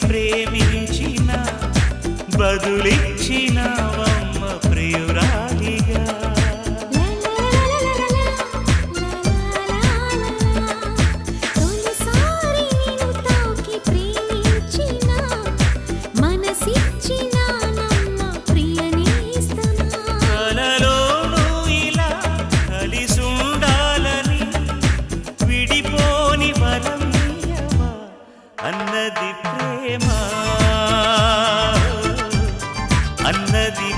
ప్రేమించిన బదులిచ్చినవమ్మ ప్రియురాలిగా. కలలోనూ ఇలా కలిసుండాలని విడిపోని వరం ఇయ్యవా అన్నది ప్రేమ, అన్నది